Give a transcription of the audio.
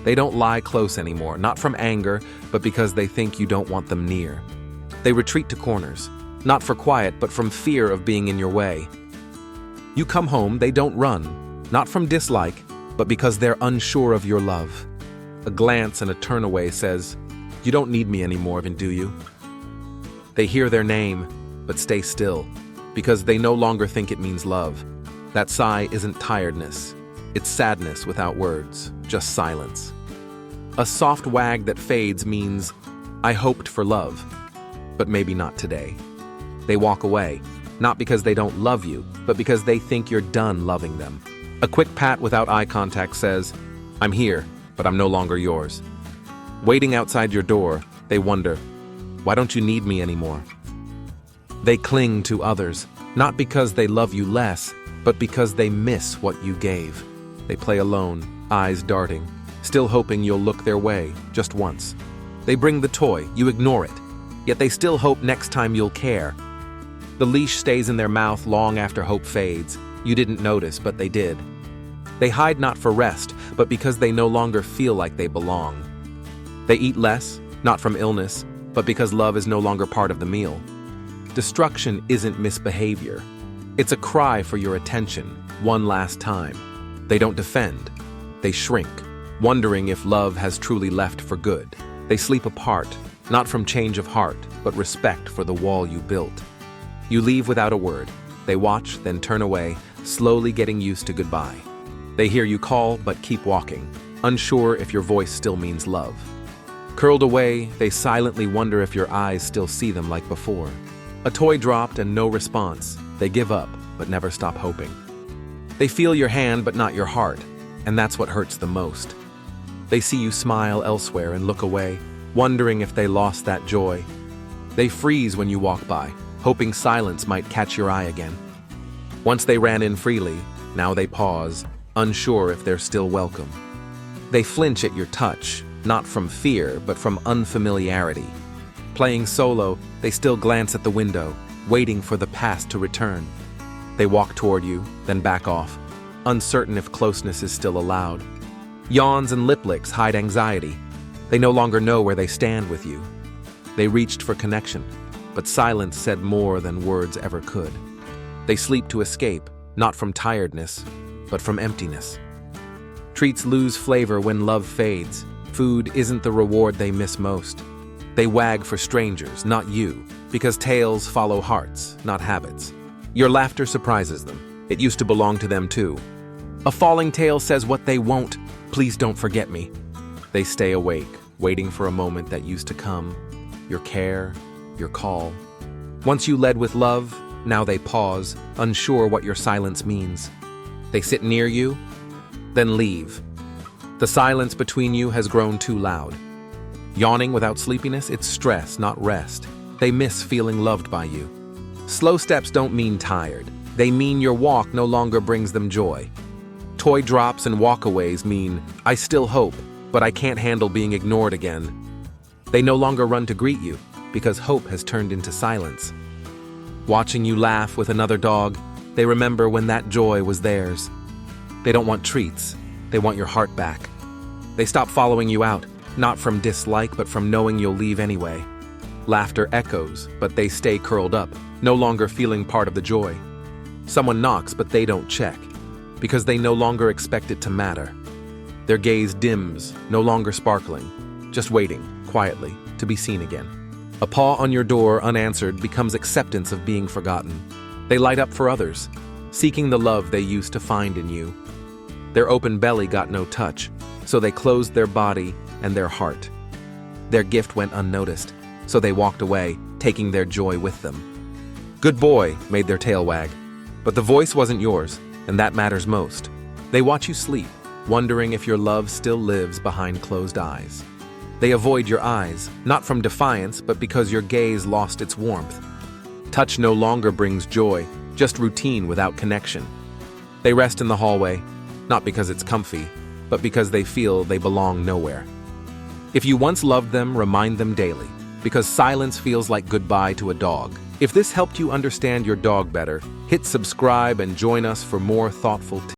They don't lie close anymore, not from anger, but because they think you don't want them near. They retreat to corners, not for quiet, but from fear of being in your way. You come home, they don't run, not from dislike, but because they're unsure of your love. A glance and a turn away says, "You don't need me anymore, do you?" They hear their name, but stay still, because they no longer think it means love. That sigh isn't tiredness. It's sadness without words, just silence. A soft wag that fades means, "I hoped for love, but maybe not today." They walk away, not because they don't love you, but because they think you're done loving them. A quick pat without eye contact says, "I'm here, but I'm no longer yours." Waiting outside your door, they wonder, "Why don't you need me anymore?" They cling to others, not because they love you less, but because they miss what you gave. They play alone, eyes darting, still hoping you'll look their way, just once. They bring the toy, you ignore it, yet they still hope next time you'll care. The leash stays in their mouth long after hope fades. You didn't notice, but they did. They hide not for rest, but because they no longer feel like they belong. They eat less, not from illness, but because love is no longer part of the meal. Destruction isn't misbehavior. It's a cry for your attention, one last time. They don't defend. They shrink, wondering if love has truly left for good. They sleep apart, not from change of heart, but respect for the wall you built. You leave without a word. They watch, then turn away, slowly getting used to goodbye. They hear you call, but keep walking, unsure if your voice still means love. Curled away, they silently wonder if your eyes still see them like before. A toy dropped and no response. They give up, but never stop hoping. They feel your hand, but not your heart, and that's what hurts the most. They see you smile elsewhere and look away, wondering if they lost that joy. They freeze when you walk by, hoping silence might catch your eye again. Once they ran in freely, now they pause, unsure if they're still welcome. They flinch at your touch, not from fear, but from unfamiliarity. Playing solo, they still glance at the window, waiting for the past to return. They walk toward you, then back off, uncertain if closeness is still allowed. Yawns and lip licks hide anxiety. They no longer know where they stand with you. They reached for connection, but silence said more than words ever could. They sleep to escape, not from tiredness, but from emptiness. Treats lose flavor when love fades. Food isn't the reward they miss most. They wag for strangers, not you, because tails follow hearts, not habits. Your laughter surprises them. It used to belong to them too. A falling tail says what they won't, "Please don't forget me." They stay awake, waiting for a moment that used to come. Your care, your call. Once you led with love, now they pause, unsure what your silence means. They sit near you, then leave. The silence between you has grown too loud. Yawning without sleepiness, it's stress, not rest. They miss feeling loved by you. Slow steps don't mean tired. They mean your walk no longer brings them joy. Toy drops and walkaways mean, "I still hope, but I can't handle being ignored again." They no longer run to greet you, because hope has turned into silence. Watching you laugh with another dog, they remember when that joy was theirs. They don't want treats. They want your heart back. They stop following you out, not from dislike, but from knowing you'll leave anyway. Laughter echoes, but they stay curled up, no longer feeling part of the joy. Someone knocks, but they don't check, because they no longer expect it to matter. Their gaze dims, no longer sparkling, just waiting, quietly, to be seen again. A paw on your door, unanswered, becomes acceptance of being forgotten. They light up for others, seeking the love they used to find in you. Their open belly got no touch, so they closed their body and their heart. Their gift went unnoticed, so they walked away, taking their joy with them. "Good boy," made their tail wag, but the voice wasn't yours, and that matters most. They watch you sleep, wondering if your love still lives behind closed eyes. They avoid your eyes, not from defiance, but because your gaze lost its warmth. Touch no longer brings joy, just routine without connection. They rest in the hallway, not because it's comfy, but because they feel they belong nowhere. If you once loved them, remind them daily, because silence feels like goodbye to a dog. If this helped you understand your dog better, hit subscribe and join us for more thoughtful tips.